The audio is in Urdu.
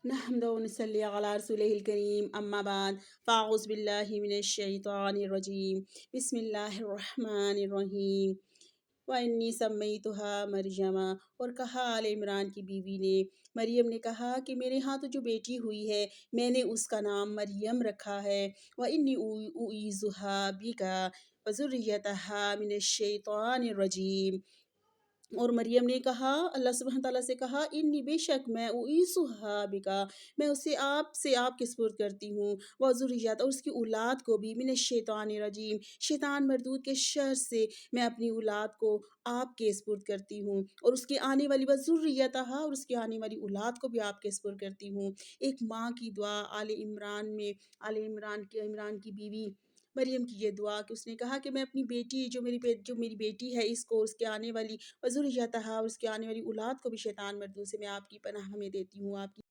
نحمد و نصلی علی رسولہ الکریم اما بعد فاعوذ باللہ من الشیطان الرجیم بسم اللہ الرحمن الرحیم وَإِنِّي سَمَّيْتُهَا مَرْيَمَ۔ اور کہا آل عمران کی بیوی نے، مریم نے کہا کہ میرے ہاں تو جو بیٹی ہوئی ہے میں نے اس کا نام مریم رکھا ہے۔ وَإِنِّي أُعِيذُهَا بِكَ وَذُرِّيَّتَهَا مِنَ الشَّيْطَانِ الرَّجِيمِ۔ اور مریم نے کہا، اللہ سبحانہ تعالیٰ سے کہا، انی بے شک میں اعیذها بکا، میں اسے آپ کے سپرد کرتی ہوں، وذریت اور اس کی اولاد کو بھی، من الشیطان الرجیم شیطان مردود کے شر سے میں اپنی اولاد کو آپ کے سپرد کرتی ہوں، اور اس کے آنے والی وذریتها اور اس کی آنے والی اولاد کو بھی آپ کے سپرد کرتی ہوں۔ ایک ماں کی دعا آل عمران میں، عمران کی بیوی مریم کی یہ دعا کہ اس نے کہا کہ میں اپنی بیٹی جو میری بیٹی ہے اس کو، اس کے آنے والی وذریتها اور اس کے آنے والی اولاد کو بھی شیطان مردود سے میں آپ کی پناہ میں دیتی ہوں، آپ کی